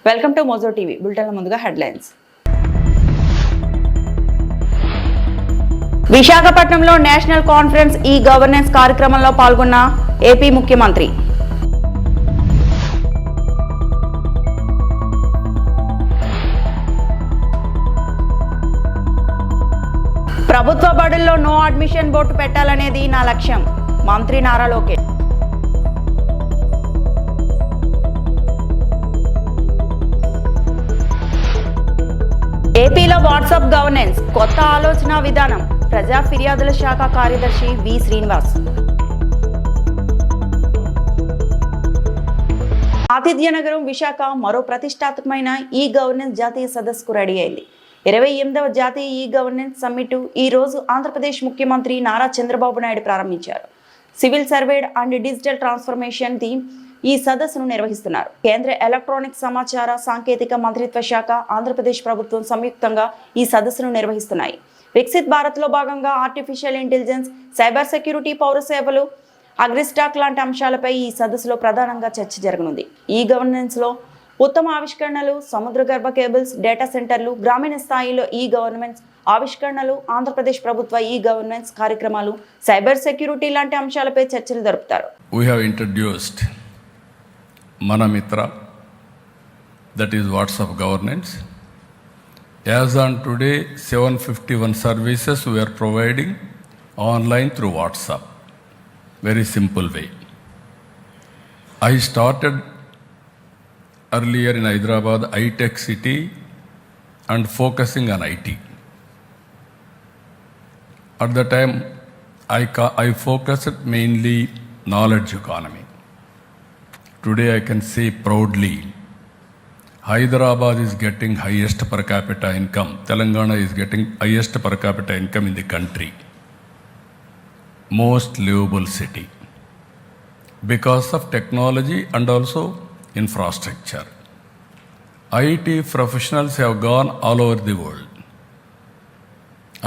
Welcome to Mojo TV. బులెటిన్ల ముందుగా headlines. విశాఖపట్నంలో నేషనల్ కాన్ఫరెన్స్ ఈ గవర్నెన్స్ కార్యక్రమంలో పాల్గొన్న ఏపీ ముఖ్యమంత్రి. ప్రభుత్వ బడుల్లో నో అడ్మిషన్ బోర్డు పెట్టాలనేది నా లక్ష్యం. మంత్రి నారా లోకేష్. ఏపీలో వాట్సాప్ గవర్నెన్స్ కొత్త ఆలోచన విధానం. ప్రజా ఫిర్యాదుల శాఖ కార్యదర్శి వి శ్రీనివాస్. ఆతిథ్య నగరం విశాఖ మరో ప్రతిష్టాత్మకమైన ఈ గవర్నెన్స్ జాతీయ సదస్సుకు రెడీ అయింది. 28వ జాతీయ ఈ గవర్నెన్స్ సమ్మిట్ ఈ రోజు ఆంధ్రప్రదేశ్ ముఖ్యమంత్రి నారా చంద్రబాబు నాయుడు ప్రారంభించారు. Civil surveyed and digital transformation theme ఈ సదస్సును నిర్వహిస్తున్నారు. కేంద్ర ఎలక్ట్రానిక్ సమాచార సాంకేతిక మంత్రిత్వ శాఖ, ఆంధ్రప్రదేశ్ ప్రభుత్వం సంయుక్తంగా ఈ సదస్సును నిర్వహిస్తున్నాయి. వికసిత్ భారత్లో భాగంగా ఆర్టిఫిషియల్ ఇంటెలిజెన్స్, సైబర్ సెక్యూరిటీ, పౌర సేవలు, అగ్రిస్టాక్ లాంటి అంశాలపై ఈ సదస్సులో ప్రధానంగా చర్చ జరగనుంది. ఈ గవర్నెన్స్లో ఉత్తమ ఆవిష్కరణలు, సముద్ర గర్భ కేబుల్స్, డేటా సెంటర్లు, గ్రామీణ స్థాయిలో ఈ గవర్నెన్స్ ఆవిష్కరణలు, ఆంధ్రప్రదేశ్ ప్రభుత్వ ఈ గవర్నెన్స్ కార్యక్రమాలు, సైబర్ సెక్యూరిటీ లాంటి అంశాలపై చర్చలు జరుపుతారు. We have introduced Manamitra, that is WhatsApp governance. As on today, 751 services we are providing online through WhatsApp. Very simple way. I started earlier in Hyderabad, high-tech city, and focusing on IT. At the time, I focused mainly knowledge economy. Today I can say proudly, Hyderabad is getting highest per capita income. Telangana is getting highest per capita income in the country. Most livable city. Because of technology and also infrastructure. IT professionals have gone all over the world.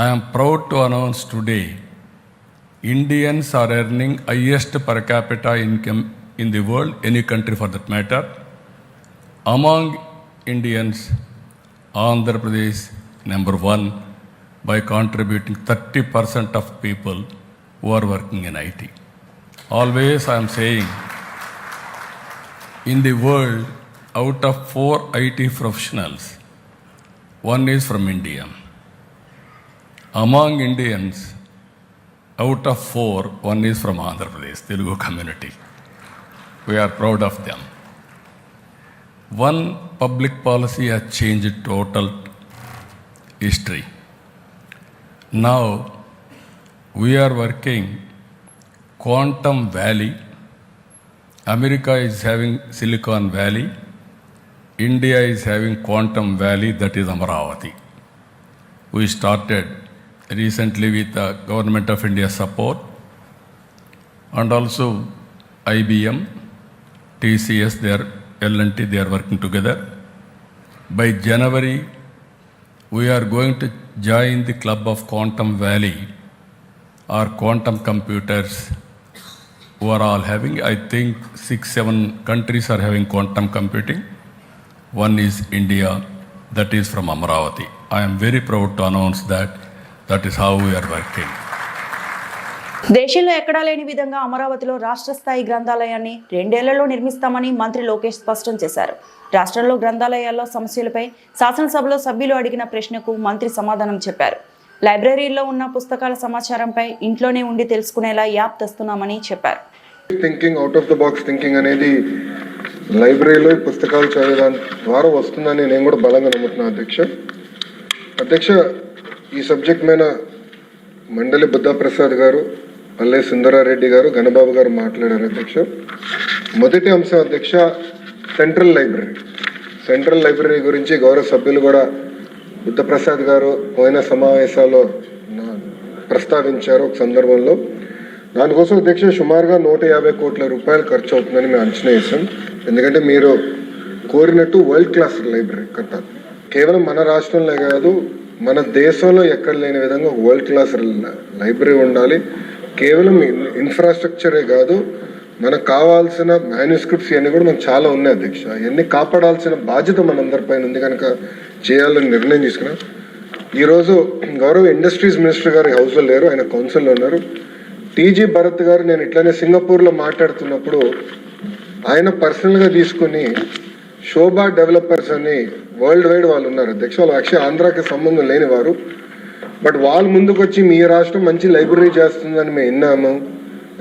I am proud to announce today, Indians are earning highest per capita income in the world, any country for that matter. Among Indians, Andhra Pradesh number 1 by contributing 30% of people who are working in IT. Always I am saying, in the world, out of 4 IT professionals, 1 is from India. Among Indians, out of 4, 1 is from Andhra Pradesh, Telugu community. We are proud of them. One public policy has changed total history. Now we are working Quantum Valley. America is having Silicon Valley. India is having Quantum Valley, that is Amaravati. We started recently with the Government of India support and also IBM, TCS, L&T, they are working together. By January, we are going to join the club of Quantum Valley, or quantum computers, who are all having, I think 6-7 countries are having quantum computing. One is India, that is from Amaravati. I am very proud to announce that is how we are working. దేశంలో ఎక్కడా లేని విధంగా అమరావతిలో రాష్ట్ర స్థాయి గ్రంథాలయాన్ని 2 ఏళ్లలో నిర్మిస్తామని మంత్రి లోకేష్ స్పష్టం చేశారు. రాష్ట్రంలో గ్రంథాలయాల్లో సమస్యలపై శాసనసభలో సభ్యులు అడిగిన ప్రశ్నకు మంత్రి సమాధానం చెప్పారు. లైబ్రరీలో ఉన్న పుస్తకాల సమాచారంపై ఇంట్లోనే ఉండి తెలుసుకునేలా యాప్ తెస్తున్నామని చెప్పారు. Thinking out of the box thinking అనేది లైబ్రరీలో పుస్తకాలు చదివేదాని ద్వారా వస్తుందని నేను కూడా బలంగా నమ్ముతున్నాను. అధ్యక్ష ఈ సబ్జెక్ట్ మీద మండలి బుద్ధప్రసాద్ గారు, పల్లె సుందరారెడ్డి గారు, గణబాబు గారు మాట్లాడారు. అధ్యక్ష మొదటి అంశం అధ్యక్ష సెంట్రల్ లైబ్రరీ గురించి గౌరవ సభ్యులు కూడా బుద్ధప్రసాద్ గారు పోయిన సమావేశాల్లో ప్రస్తావించారు. ఒక సందర్భంలో దానికోసం అధ్యక్ష సుమారుగా 150 కోట్ల రూపాయలు ఖర్చు అవుతుందని మేము అంచనా వేసాం. ఎందుకంటే మీరు కోరినట్టు వరల్డ్ క్లాస్ లైబ్రరీ కట్టాలి. కేవలం మన రాష్ట్రంలో కాదు, మన దేశంలో ఎక్కడ లేని విధంగా వరల్డ్ క్లాస్ లైబ్రరీ ఉండాలి. కేవలం ఇన్ఫ్రాస్ట్రక్చరే కాదు, మనకు కావాల్సిన మ్యాన్యుస్క్రిప్ట్స్ ఇవన్నీ కూడా మనకు చాలా ఉన్నాయి అధ్యక్ష. ఇవన్నీ కాపాడాల్సిన బాధ్యత మనందరిపైన ఉంది కనుక చేయాలని నిర్ణయం తీసుకున్నాం. ఈరోజు గౌరవ ఇండస్ట్రీస్ మినిస్టర్ గారు హౌస్లో లేరు, ఆయన కౌన్సిల్లో ఉన్నారు. టీజీ భరత్ గారు నేను ఇట్లానే సింగపూర్లో మాట్లాడుతున్నప్పుడు ఆయన పర్సనల్గా తీసుకుని శోభా డెవలపర్స్ అని వరల్డ్ వైడ్ వాళ్ళు ఉన్నారు అధ్యక్ష. వాళ్ళు యాక్చువల్లీ ఆంధ్రాకి సంబంధం లేని వారు, బట్ వాళ్ళు ముందుకు వచ్చి మీ రాష్ట్రం మంచి లైబ్రరీ చేస్తుందని మేము విన్నాము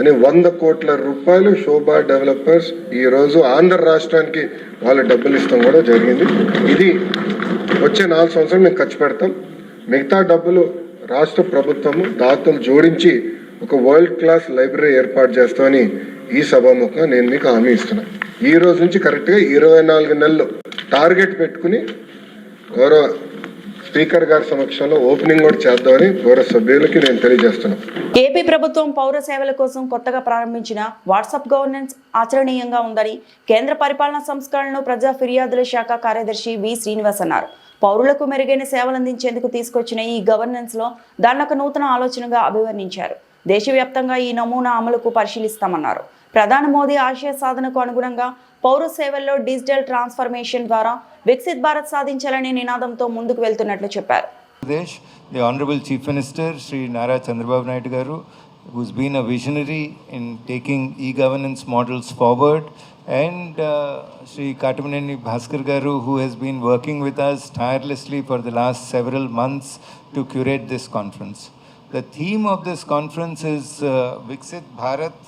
అని 100 కోట్ల రూపాయలు శోభా డెవలపర్స్ ఈరోజు ఆంధ్ర రాష్ట్రానికి వాళ్ళు డబ్బులు ఇస్తాం కూడా జరిగింది. ఇది వచ్చే 4 సంవత్సరాలు మేము ఖర్చు పెడతాం. మిగతా డబ్బులు రాష్ట్ర ప్రభుత్వము దాతలు జోడించి ఒక వరల్డ్ క్లాస్ లైబ్రరీ ఏర్పాటు చేస్తామని ఈ సభాముఖంగా నేను మీకు హామీ ఇస్తున్నాను. ఈ రోజు నుంచి కరెక్ట్గా 24 నెలలు టార్గెట్ పెట్టుకుని గౌరవ స్పీకర్ గారి సమక్షంలో ఓపెనింగ్ కూడా చేద్దామని గౌరవ సభ్యులకి నేను తెలియజేస్తున్నాను. ఏపీ ప్రభుత్వం పౌర సేవల కోసం కొత్తగా ప్రారంభించిన వాట్సాప్ గవర్నెన్స్ ఆచరణీయంగా ఉందని కేంద్ర పరిపాలనా సంస్కరణలు ప్రజా ఫిర్యాదుల శాఖ కార్యదర్శి వి శ్రీనివాస్ అన్నారు. పౌరులకు మెరుగైన సేవలు అందించేందుకు తీసుకొచ్చిన ఈ గవర్నెన్స్ లో దాన్ని ఒక నూతన ఆలోచనగా అభివర్ణించారు. దేశవ్యాప్తంగా ఈ నమూనా అమలుకు పరిశీలిస్తామన్నారు. ప్రధాని మోదీ ఆశయ సాధనకు అనుగుణంగా పౌర సేవల్లో డిజిటల్ ట్రాన్స్ఫర్మేషన్ ద్వారా వికసిత్ భారత్ సాధించాలనే నినాదంతో ముందుకు వెళ్తున్నట్లు చెప్పారు. The Honorable Chief Minister Sri Nara Chandrababu Naidu Garu, who's been a visionary in taking e-governance models forward, and Sri Katamaneni Bhaskar Garu, who has been working with us tirelessly for the last several months to curate this conference. The theme of this conference is Viksit Bharat,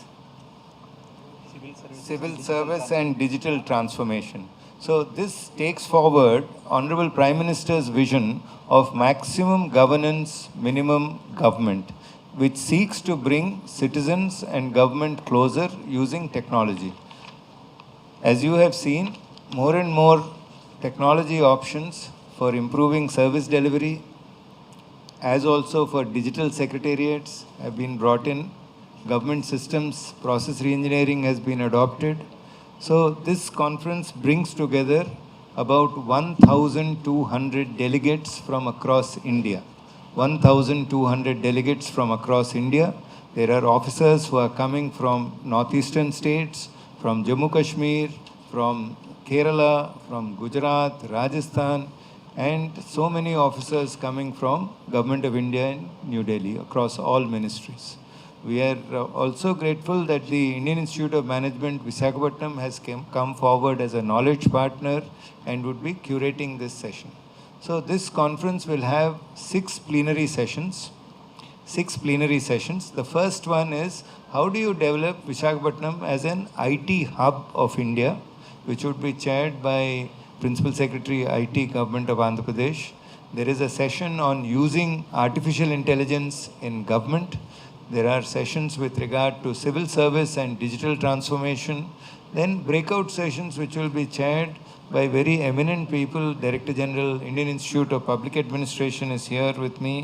Civil Service and Digital Transformation. So this takes forward Honorable Prime Minister's vision of maximum governance, minimum government, which seeks to bring citizens and government closer using technology. As you have seen, more and more technology options for improving service delivery, as also for digital secretariats, have been brought in. Government systems process reengineering has been adopted. So this conference brings together about 1,200 delegates from across India. 1,200 delegates from across India. There are officers who are coming from northeastern states, from Jammu Kashmir, from Kerala, from Gujarat, Rajasthan, and so many officers coming from Government of India in New Delhi across all ministries. We are also grateful that the Indian Institute of Management, Visakhapatnam, has come forward as a knowledge partner and would be curating this session. So this conference will have 6 plenary sessions. The first one is, how do you develop Visakhapatnam as an IT hub of India, which would be chaired by Principal Secretary IT Government of Andhra Pradesh. There is a session on using artificial intelligence in government. There are sessions with regard to civil service and digital transformation. Then breakout sessions which will be chaired by very eminent people. Director General, Indian Institute of Public Administration is here with me.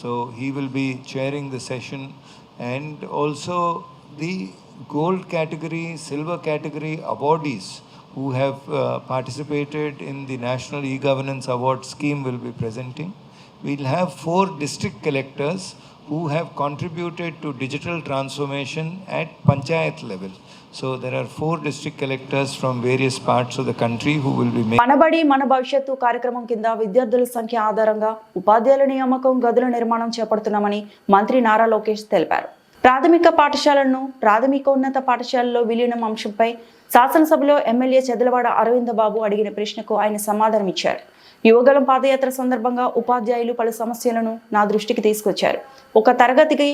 So he will be chairing the session. And also the gold category, silver category awardees who have participated in the National E-Governance Award scheme will be presenting. We'll have 4 district collectors who have contributed to digital transformation at Panchayat level. So there are 4 district collectors from various parts of the country who will be making. మనబడి మన భవిష్యత్తు కార్యక్రమం కింద విద్యార్థుల సంఖ్య ఆధారంగా ఉపాధ్యాయుల నియామకం గదుల నిర్మాణం చేపడుతున్నామని మంత్రి నారా లోకేష్ తెలిపారు. ప్రాథమిక పాఠశాలను ప్రాథమికోన్నత పాఠశాలలో విలీనం అంశంపై శాసనసభలో ఎమ్మెల్యే చెదలవాడ అరవింద బాబు అడిగిన ప్రశ్నకు ఆయన సమాధానం ఇచ్చారు. యువగలం పాదయాత్ర సందర్భంగా ఉపాధ్యాయులు పలు సమస్యలను నా దృష్టికి తీసుకొచ్చారు. ఒక తరగతికి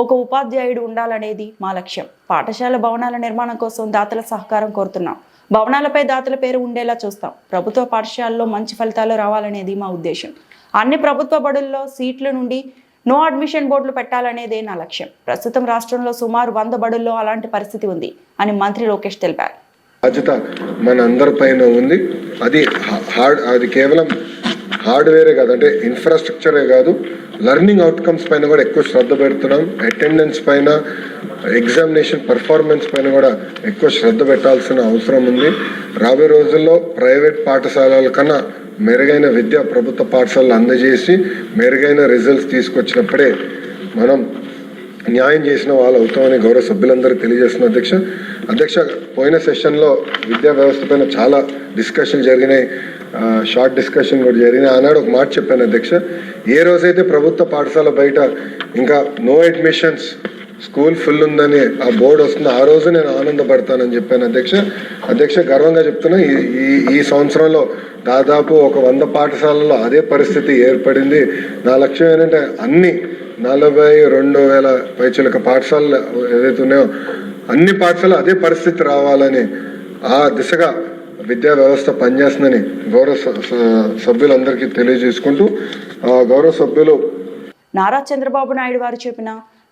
ఒక ఉపాధ్యాయుడు ఉండాలనేది మా లక్ష్యం. పాఠశాల భవనాల నిర్మాణం కోసం దాతల సహకారం కోరుతున్నాం. భవనాలపై దాతల పేరు ఉండేలా చూస్తాం. ప్రభుత్వ పాఠశాలలో మంచి ఫలితాలు రావాలనేది మా ఉద్దేశం. అన్ని ప్రభుత్వ బడుల్లో సీట్ల నుండి నో అడ్మిషన్ బోర్డులు పెట్టాలనేదే నా లక్ష్యం. ప్రస్తుతం రాష్ట్రంలో సుమారు 100 బడుల్లో అలాంటి పరిస్థితి ఉంది అని మంత్రి లోకేష్ తెలిపారు. బాధ్యత మన అందరిపైన ఉంది. అది కేవలం హార్డ్వేరే కాదు, అంటే ఇన్ఫ్రాస్ట్రక్చరే కాదు, లెర్నింగ్ అవుట్కమ్స్ పైన కూడా ఎక్కువ శ్రద్ధ పెడుతున్నాం. అటెండెన్స్ పైన, ఎగ్జామినేషన్ పర్ఫార్మెన్స్ పైన కూడా ఎక్కువ శ్రద్ధ పెట్టాల్సిన అవసరం ఉంది. రాబోయే రోజుల్లో ప్రైవేట్ పాఠశాలల కన్నా మెరుగైన విద్య ప్రభుత్వ పాఠశాలలు అందజేసి మెరుగైన రిజల్ట్స్ తీసుకొచ్చినప్పుడే మనం న్యాయం చేసిన వాళ్ళు అవుతామని గౌరవ సభ్యులందరూ తెలియజేస్తున్న అధ్యక్ష. అధ్యక్ష, పోయిన సెషన్లో విద్యా వ్యవస్థ పైన చాలా డిస్కషన్ జరిగినాయి, షార్ట్ డిస్కషన్ కూడా జరిగినాయి. ఆనాడు ఒక మాట చెప్పాను అధ్యక్ష, ఏ రోజైతే ప్రభుత్వ పాఠశాల బయట ఇంకా నో అడ్మిషన్స్, స్కూల్ ఫుల్ ఉందని ఆ బోర్డు వస్తుంది, ఆ రోజు నేను ఆనందపడతానని చెప్పాను అధ్యక్ష. అధ్యక్ష, గర్వంగా చెప్తున్నా, ఈ సంవత్సరంలో దాదాపు ఒక 100 పాఠశాలల్లో అదే పరిస్థితి ఏర్పడింది. నా లక్ష్యం ఏంటంటే అన్ని 42,000 పైచిలక పాఠశాలలు ఏదైతే ఉన్నాయో అన్ని పాఠశాలలు అదే పరిస్థితి రావాలని ఆ దిశగా విద్యా వ్యవస్థ పనిచేస్తుందని గౌరవ సభ్యులందరికీ తెలియజేసుకుంటూ, గౌరవ సభ్యులు నారా చంద్రబాబు నాయుడు వారు చెప్పిన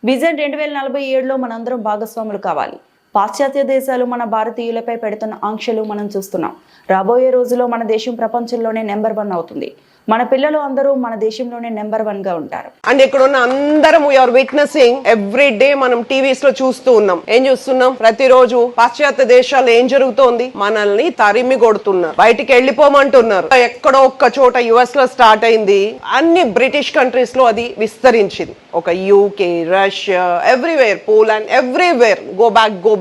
విజన్ 2047లో మనందరం భాగస్వాములు కావాలి. పాశ్చాత్య దేశాలు మన భారతీయులపై పెడుతున్న ఆంక్షలు మనం చూస్తున్నాం. రాబోయే రోజుల్లో మన దేశం ప్రపంచంలోనే నెంబర్ 1 అవుతుంది. మన పిల్లలు అందరూ మన దేశంలోనే నెంబర్ 1 గా ఉంటారు. అండ్ ఇక్కడ ఉన్న అందరం వీఆర్ విట్నెసింగ్ ఎవ్రీ డే. మనం టీవీస్ లో చూస్తూ ఉన్నాం. ఏం చూస్తున్నాం? ప్రతిరోజు పాశ్చాత్య దేశాల్లో ఏం జరుగుతోంది? మనల్ని తరిమి కొడుతున్నారు, బయటికి వెళ్ళిపోమంటున్నారు. ఎక్కడో ఒక్క చోట యుఎస్ లో స్టార్ట్ అయింది, అన్ని బ్రిటిష్ కంట్రీస్ లో అది విస్తరించింది. ఒక UK, Russia, everywhere, Poland, everywhere go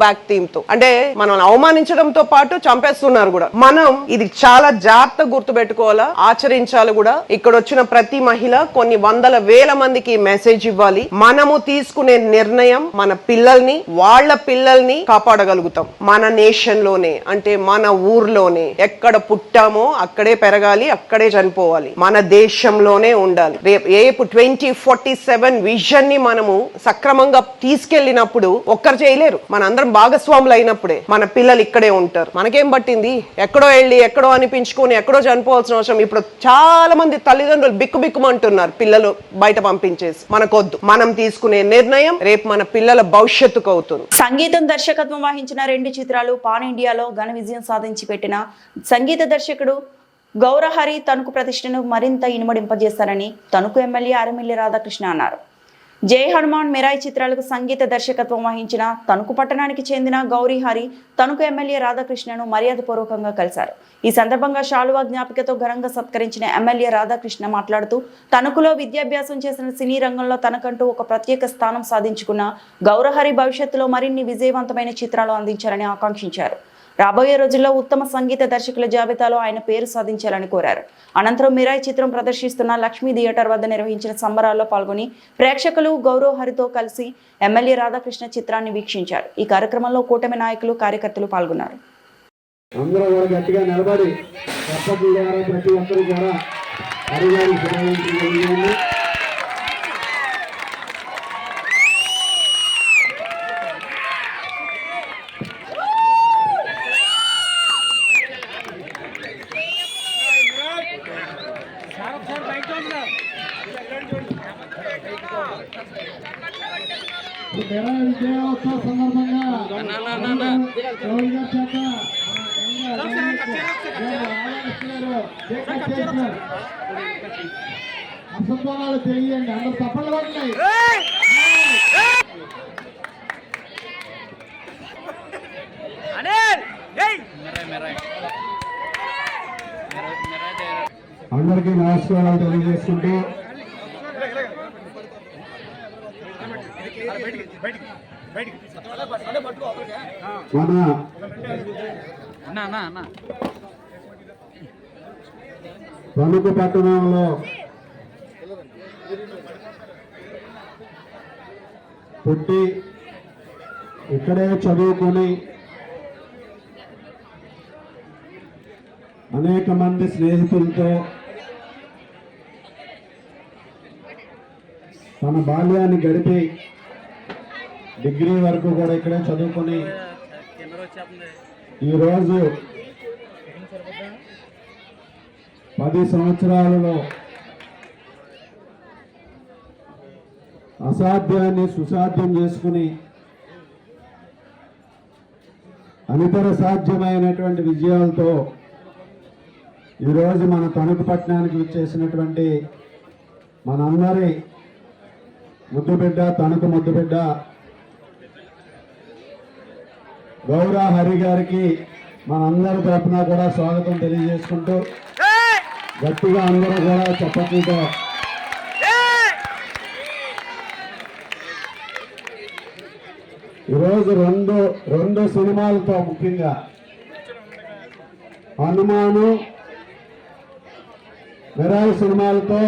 back theme తో. అంటే మనల్ని అవమానించడంతో పాటు చంపేస్తున్నారు కూడా. మనం ఇది చాలా జాగ్రత్త గుర్తు పెట్టుకోవాలా, ఆచరించాలి కూడా. ఇక్కడ వచ్చిన ప్రతి మహిళ కొన్ని వందల వేల మందికి మెసేజ్ ఇవ్వాలి. మనము తీసుకునే నిర్ణయం మన పిల్లల్ని, వాళ్ళ పిల్లల్ని కాపాడగలుగుతాం. మన నేషన్ లోనే, అంటే మన ఊర్లోనే, ఎక్కడ పుట్టామో అక్కడే పెరగాలి, అక్కడే చనిపోవాలి, మన దేశంలోనే ఉండాలి. రేపు 2047 విజన్ ని మనము సక్రమంగా తీసుకెళ్లినప్పుడు ఒక్కరు చేయలేరు. మన అందరం భాగస్వాములు అయినప్పుడే మన పిల్లలు ఇక్కడే ఉంటారు. మనకేం పట్టింది? ఎక్కడో వెళ్ళి ఎక్కడో అనిపించుకొని ఎక్కడో చనిపోవాల్సిన అవసరం. ఇప్పుడు చాలా మంది తల్లిదండ్రులు బిక్కుబిక్కుమంటున్నారు పిల్లలు బయట పంపించేసి. మనకొద్దు. మనం తీసుకునే నిర్ణయం రేపు మన పిల్లల భవిష్యత్తుకు అవుతుంది. సంగీతం దర్శకత్వం వహించిన 2 చిత్రాలు పాన్ ఇండియాలో ఘన విజయం సాధించి పెట్టిన సంగీత దర్శకుడు గౌరహరి తణుకు ప్రతిష్టను మరింత ఇనుమడింపజేస్తారని తణుకు ఎమ్మెల్యే అరమిల్లి రాధాకృష్ణ అన్నారు. జై హనుమాన్, మిరాయి చిత్రాలకు సంగీత దర్శకత్వం వహించిన తణుకు పట్టణానికి చెందిన గౌరీహరి తణుకు ఎమ్మెల్యే రాధాకృష్ణను మర్యాదపూర్వకంగా కలిశారు. ఈ సందర్భంగా శాలువా జ్ఞాపికతో ఘనంగా సత్కరించిన ఎమ్మెల్యే రాధాకృష్ణ మాట్లాడుతూ, తణుకులో విద్యాభ్యాసం చేసిన సినీ రంగంలో తనకంటూ ఒక ప్రత్యేక స్థానం సాధించుకున్న గౌరహరి భవిష్యత్తులో మరిన్ని విజయవంతమైన చిత్రాలు అందించాలని ఆకాంక్షించారు. రాబోయే రోజుల్లో ఉత్తమ సంగీత దర్శకుల జాబితాలో ఆయన పేరు సాధించాలని కోరారు. అనంతరం మిరాయి చిత్రం ప్రదర్శిస్తున్న లక్ష్మీ థియేటర్ వద్ద నిర్వహించిన సంబరాల్లో పాల్గొని ప్రేక్షకులు గౌరవహరితో కలిసి ఎమ్మెల్యే రాధాకృష్ణ చిత్రాన్ని వీక్షించారు. ఈ కార్యక్రమంలో కూటమి నాయకులు, కార్యకర్తలు పాల్గొన్నారు. అందరూ కూడా గట్టిగా నిలబడి ప్రతి ఒక్కరు కూడా హరిగారి శివాలయం. విజయోత్సవ సందర్భంగా అసంతోషాలు తెలియండి, అందరు తప్పలు పడుతున్నాయి. అందరికీ నమస్కారాలు తెలియజేసుకుంటూ మన తణుకు పట్టణంలో పుట్టి ఇక్కడే చదువుకొని అనేక మంది స్నేహితులతో తన బాల్యాన్ని గడిపి డిగ్రీ వరకు కూడా ఇక్కడే చదువుకొని ఈరోజు 10 సంవత్సరాలలో అసాధ్యాన్ని సుసాధ్యం చేసుకుని అనితర సాధ్యమైనటువంటి విజయాలతో ఈరోజు మన తణుకు పట్టణానికి విచ్చేసినటువంటి మనందరి ముద్దుబిడ్డ, తణుకు ముద్దుబిడ్డ గౌరహరి గారికి మనందరి తరపున కూడా స్వాగతం తెలియజేసుకుంటూ గట్టిగా అందరూ కూడా చప్పట్లతో ఈరోజు రెండు సినిమాలతో ముఖ్యంగా హనుమాను మిరాయి సినిమాలతో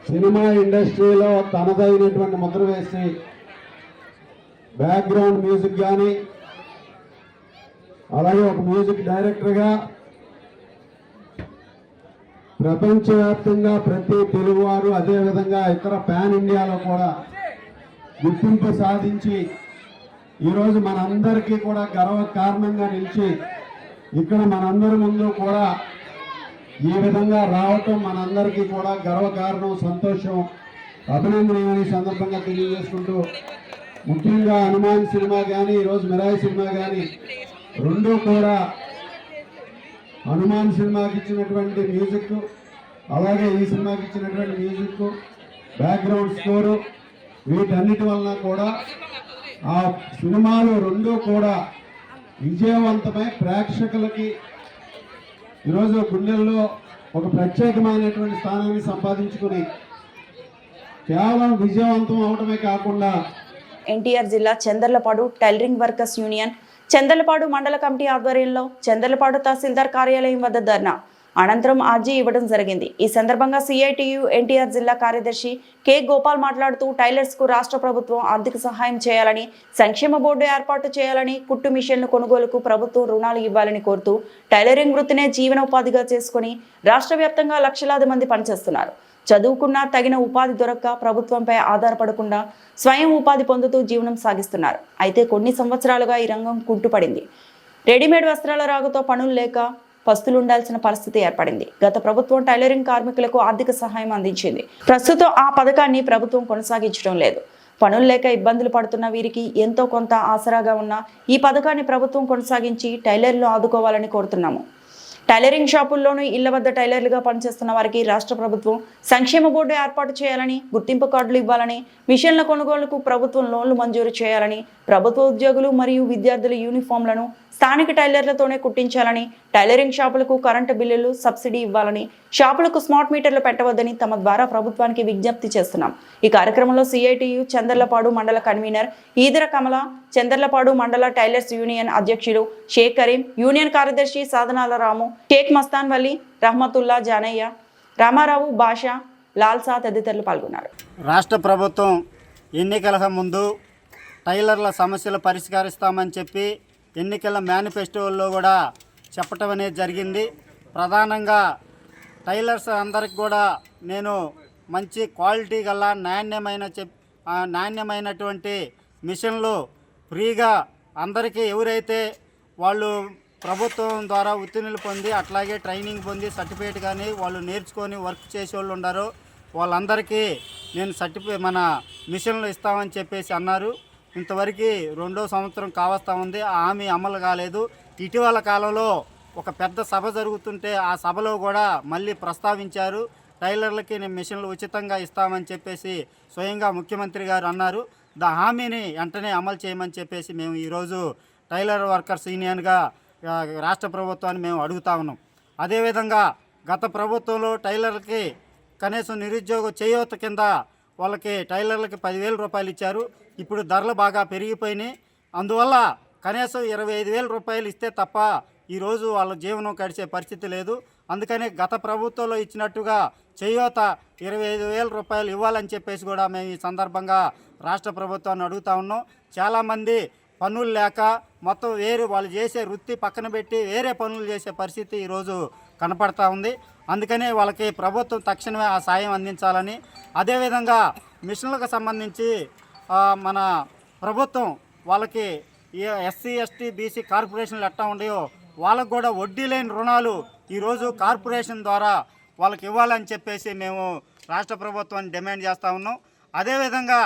సినిమా ఇండస్ట్రీలో తనదైనటువంటి ముద్ర వేసి బ్యాక్గ్రౌండ్ మ్యూజిక్ కానీ అలాగే ఒక మ్యూజిక్ డైరెక్టర్గా ప్రపంచవ్యాప్తంగా ప్రతి తెలుగువారు అదేవిధంగా ఇతర పాన్ ఇండియాలో కూడా గుర్తింపు సాధించి ఈరోజు మనందరికీ కూడా గర్వకారణంగా నిలిచి ఇక్కడ మనందరి ముందు కూడా ఈ విధంగా రావటం మనందరికీ కూడా గర్వకారణం, సంతోషం, అభినందనీయమని సందర్భంగా తెలియజేసుకుంటూ ముఖ్యంగా హనుమాన్ సినిమా కానీ ఈరోజు మిరాయి సినిమా కానీ రెండూ కూడా హనుమాన్ సినిమాకి ఇచ్చినటువంటి మ్యూజిక్ అలాగే ఈ సినిమాకి ఇచ్చినటువంటి మ్యూజిక్ బ్యాక్గ్రౌండ్ స్కోరు వీటన్నిటి వలన కూడా ఆ సినిమాలు రెండూ కూడా విజయవంతమై ప్రేక్షకులకి ఈరోజు గుండెల్లో ఒక ప్రత్యేకమైనటువంటి స్థానాన్ని సంపాదించుకుని కేవలం విజయవంతం అవడమే కాకుండా ఎన్టీఆర్ జిల్లా Chandarlapadu tailoring workers union Chandarlapadu మండల కమిటీ ఆధ్వర్యంలో చందర్లపాడు తహసీల్దార్ కార్యాలయం వద్ద ధర్నా అనంతరం అర్జీ ఇవ్వడం జరిగింది. ఈ సందర్భంగా సిఐటియు ఎన్టీఆర్ జిల్లా కార్యదర్శి కె గోపాల్ మాట్లాడుతూ టైలర్స్ కు రాష్ట్ర ప్రభుత్వం ఆర్థిక సహాయం చేయాలని, సంక్షేమ బోర్డు ఏర్పాటు చేయాలని, కుట్టు మిషన్ల కొనుగోలుకు ప్రభుత్వం రుణాలు ఇవ్వాలని కోరుతూ టైలరింగ్ వృత్తినే జీవనోపాధిగా చేసుకుని రాష్ట్ర వ్యాప్తంగా లక్షలాది మంది పనిచేస్తున్నారు. చదువుకున్నా తగిన ఉపాధి దొరక్క ప్రభుత్వంపై ఆధారపడకుండా స్వయం ఉపాధి పొందుతూ జీవనం సాగిస్తున్నారు. అయితే కొన్ని సంవత్సరాలుగా ఈ రంగం కుంటుపడింది. రెడీమేడ్ వస్త్రాల రాగుతో పనులు లేక పస్తులుండాల్సిన పరిస్థితి ఏర్పడింది. గత ప్రభుత్వం టైలరింగ్ కార్మికులకు ఆర్థిక సహాయం అందించింది. ప్రస్తుతం ఆ పథకాన్ని ప్రభుత్వం కొనసాగించడం లేదు. పనులు లేక ఇబ్బందులు పడుతున్న వీరికి ఎంతో కొంత ఆసరాగా ఉన్న ఈ పథకాన్ని ప్రభుత్వం కొనసాగించి టైలర్లు ఆదుకోవాలని కోరుతున్నాము. టైలరింగ్ షాపుల్లోనూ ఇళ్ల వద్ద టైలర్లుగా పనిచేస్తున్న వారికి రాష్ట్ర ప్రభుత్వం సంక్షేమ బోర్డు ఏర్పాటు చేయాలని, గుర్తింపు కార్డులు ఇవ్వాలని, మిషన్ల కొనుగోలుకు ప్రభుత్వం లోన్లు మంజూరు చేయాలని, ప్రభుత్వ ఉద్యోగులు మరియు విద్యార్థుల యూనిఫామ్లను స్థానిక టైలర్లతోనే కుట్టించాలని, టైలరింగ్ షాపులకు కరెంటు బిల్లులు సబ్సిడీ ఇవ్వాలని, షాపులకు స్మార్ట్ మీటర్లు పెట్టవద్దని తమ ద్వారా ప్రభుత్వానికి విజ్ఞప్తి చేస్తున్నాం. ఈ కార్యక్రమంలో సిఐటియు చందర్లపాడు మండల కన్వీనర్ ఈదర కమల, చందర్లపాడు మండల టైలర్స్ యూనియన్ అధ్యక్షుడు షేక్ కరీం, యూనియన్ కార్యదర్శి సాధనాల రాము, షేక్ మస్తాన్ వల్లి, రహమతుల్లా, జానయ్య, రామారావు, బాషా, లాల్సా తదితరులు పాల్గొన్నారు. రాష్ట్ర ప్రభుత్వం ఎన్నికల ముందు టైలర్ల సమస్యలు పరిష్కరిస్తామని చెప్పి ఎన్నికల మేనిఫెస్టోల్లో కూడా చెప్పటం అనేది జరిగింది. ప్రధానంగా టైలర్స్ అందరికి కూడా నేను మంచి క్వాలిటీ గల నాణ్యమైనటువంటి మిషన్లు ఫ్రీగా అందరికీ ఎవరైతే వాళ్ళు ప్రభుత్వం ద్వారా ఉత్తీర్ణులు పొంది అట్లాగే ట్రైనింగ్ పొంది సర్టిఫికేట్ కానీ వాళ్ళు నేర్చుకొని వర్క్ చేసే వాళ్ళు ఉన్నారో వాళ్ళందరికీ నేను మన మిషన్లు ఇస్తామని చెప్పేసి అన్నారు. ఇంతవరకు 2వ సంవత్సరం కావస్తూ ఉంది. ఆ హామీ అమలు కాలేదు. ఇటీవల కాలంలో ఒక పెద్ద సభ జరుగుతుంటే ఆ సభలో కూడా మళ్ళీ ప్రస్తావించారు, టైలర్లకి నేను మిషన్లు ఉచితంగా ఇస్తామని చెప్పేసి స్వయంగా ముఖ్యమంత్రి గారు అన్నారు. హామీని వెంటనే అమలు చేయమని చెప్పేసి మేము ఈరోజు టైలర్ వర్కర్స్ యూనియన్గా రాష్ట్ర ప్రభుత్వాన్ని మేము అడుగుతా ఉన్నాం. అదేవిధంగా గత ప్రభుత్వంలో టైలర్లకి కనీసం నిరుద్యోగ చేయూత కింద వాళ్ళకి టైలర్లకి 10,000 రూపాయలు ఇచ్చారు. ఇప్పుడు ధరలు బాగా పెరిగిపోయినాయి. అందువల్ల కనీసం 25,000 రూపాయలు ఇస్తే తప్ప ఈరోజు వాళ్ళ జీవనం గడిచే పరిస్థితి లేదు. అందుకని గత ప్రభుత్వంలో ఇచ్చినట్టుగా చేయూత 25,000 రూపాయలు ఇవ్వాలని చెప్పేసి కూడా మేము ఈ సందర్భంగా రాష్ట్ర ప్రభుత్వాన్ని అడుగుతా ఉన్నాం. చాలామంది పనులు లేక మొత్తం వాళ్ళు చేసే వృత్తి పక్కన పెట్టి వేరే పనులు చేసే పరిస్థితి ఈరోజు కనపడతా ఉంది. అందుకనే వాళ్ళకి ప్రభుత్వం తక్షణమే ఆ సాయం అందించాలని, అదేవిధంగా మిషన్లకు సంబంధించి మన ప్రభుత్వం వాళ్ళకి ఎస్సీ, ఎస్టీ, బీసీ కార్పొరేషన్లు ఎట్టా ఉన్నాయో వాళ్ళకు కూడా వడ్డీ లేని రుణాలు ఈరోజు కార్పొరేషన్ ద్వారా వాళ్ళకి ఇవ్వాలని చెప్పేసి మేము రాష్ట్ర ప్రభుత్వాన్ని డిమాండ్ చేస్తూ ఉన్నాం. అదేవిధంగా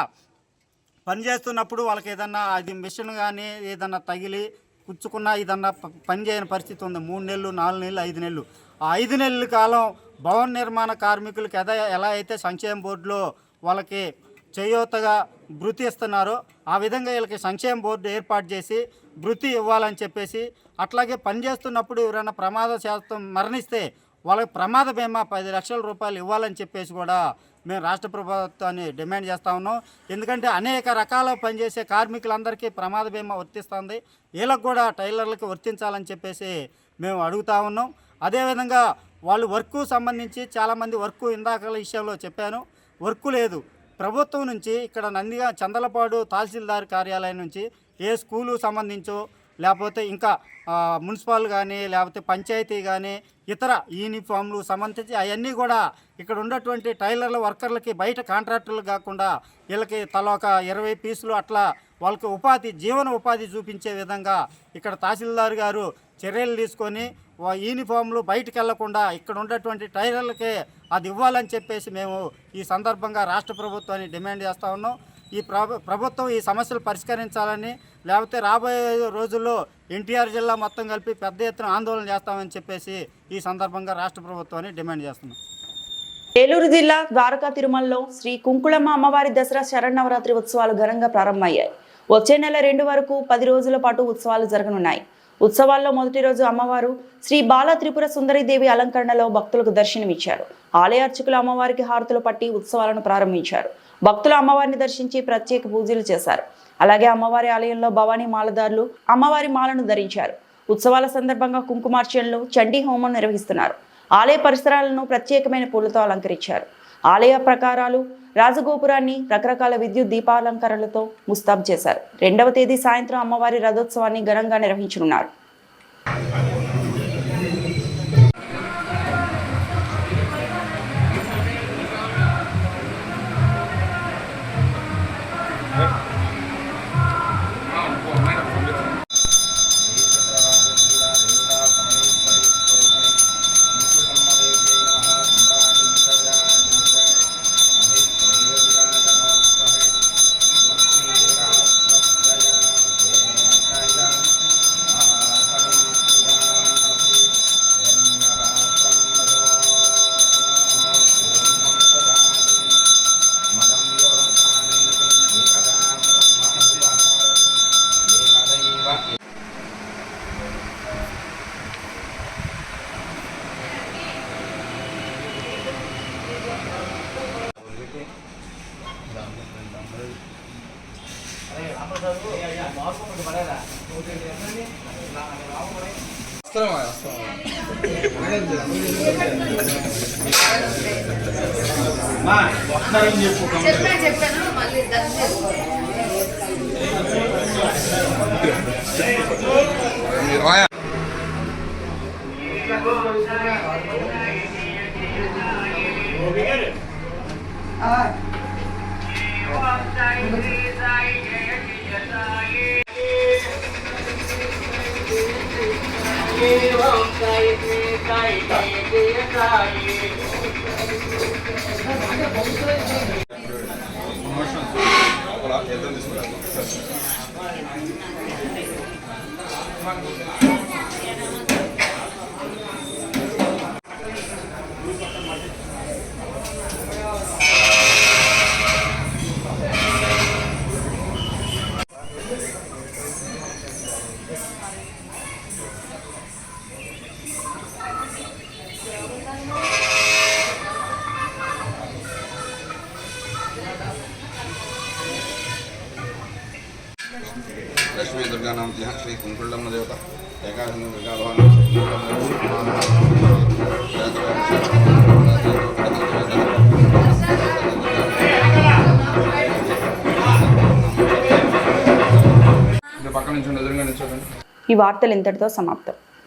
పనిచేస్తున్నప్పుడు వాళ్ళకి ఏదన్నా అది మిషన్ కానీ ఏదన్నా తగిలి కుచ్చుకున్నా ఏదన్నా పని చేయని పరిస్థితి ఉంది. 3 నెలలు, 4 నెలలు, 5 నెలలు. ఆ 5 నెలల కాలం భవన నిర్మాణ కార్మికులకి ఎలా అయితే సంక్షేమ బోర్డులో వాళ్ళకి చేయూతగా భృతి ఇస్తున్నారో ఆ విధంగా వీళ్ళకి సంక్షేమ బోర్డు ఏర్పాటు చేసి భృతి ఇవ్వాలని చెప్పేసి, అట్లాగే పనిచేస్తున్నప్పుడు ఎవరైనా ప్రమాద శాతం మరణిస్తే వాళ్ళకి ప్రమాద బీమా 10 లక్షల రూపాయలు ఇవ్వాలని చెప్పేసి కూడా మేము రాష్ట్ర ప్రభుత్వాన్ని డిమాండ్ చేస్తూ ఉన్నాం. ఎందుకంటే అనేక రకాల పనిచేసే కార్మికులందరికీ ప్రమాద బీమా వర్తిస్తుంది, వీళ్ళకు కూడా టైలర్లకు వర్తించాలని చెప్పేసి మేము అడుగుతూ ఉన్నాం. అదేవిధంగా వాళ్ళు వర్క్ సంబంధించి చాలామంది వర్క్ ఇందాక విషయంలో చెప్పాను, వర్క్ లేదు. ప్రభుత్వం నుంచి ఇక్కడ నందిగా చందలపాడు తహసీల్దార్ కార్యాలయం నుంచి ఏ స్కూలు సంబంధించో లేకపోతే ఇంకా మున్సిపల్ కానీ లేకపోతే పంచాయతీ కానీ ఇతర యూనిఫామ్లు సంబంధించి అవన్నీ కూడా ఇక్కడ ఉన్నటువంటి టైలర్ల వర్కర్లకి బయట కాంట్రాక్టర్లు కాకుండా వీళ్ళకి తల ఒక 20 పీసులు అట్లా వాళ్ళకి జీవన ఉపాధి చూపించే విధంగా ఇక్కడ తహసీల్దార్ గారు చర్యలు తీసుకొని యూనిఫామ్లు బయటకు వెళ్లకుండా ఇక్కడ ఉన్నటువంటి టైలర్లకే అది ఇవ్వాలని చెప్పేసి మేము ఈ సందర్భంగా రాష్ట్ర ప్రభుత్వాన్ని డిమాండ్ చేస్తూ ఉన్నాం. ఈ ప్రభుత్వం ఈ సమస్యలు పరిష్కరించాలని, లేకపోతే రాబోయే రోజుల్లో ఎన్టీఆర్ జిల్లా మొత్తం కలిపి పెద్ద ఎత్తున ఆందోళన చేస్తామని చెప్పేసి ఈ సందర్భంగా రాష్ట్ర ప్రభుత్వాన్ని డిమాండ్ చేస్తున్నాం. ఏలూరు జిల్లా ద్వారకా తిరుమలలో శ్రీ కుంకుళమ్మ అమ్మవారి దసరా శరన్నవరాత్రి ఉత్సవాలు ఘనంగా ప్రారంభమయ్యాయి. వచ్చే నెల 2 వరకు 10 రోజుల పాటు ఉత్సవాలు జరగనున్నాయి. ఉత్సవాల్లో మొదటి రోజు అమ్మవారు శ్రీ బాల త్రిపుర సుందరీదేవి అలంకరణలో భక్తులకు దర్శనమిచ్చారు. ఆలయ అర్చకులు అమ్మవారికి హారతులు పట్టి ఉత్సవాలను ప్రారంభించారు. భక్తులు అమ్మవారిని దర్శించి ప్రత్యేక పూజలు చేశారు. అలాగే అమ్మవారి ఆలయంలో భవానీ మాలదారులు అమ్మవారి మాలను ధరించారు. ఉత్సవాల సందర్భంగా కుంకుమార్చనలు, చండీ హోమం నిర్వహిస్తున్నారు. ఆలయ పరిసరాలను ప్రత్యేకమైన పూలతో అలంకరించారు. ఆలయ ప్రకారాలు రాజగోపురాన్ని రకరకాల విద్యుత్ దీపాలంకరణలతో ముస్తాబు చేశారు. 2వ తేదీ సాయంత్రం అమ్మవారి రథోత్సవాన్ని ఘనంగా నిర్వహించనున్నారు. చెప్పాను మళ్ళీ लक्ष्मी दुर्गा नाम श्री कुंकुल्लम्म देवता एकादश दुर्गा ఈ వార్తలు ఇంతటితో సమాప్తం.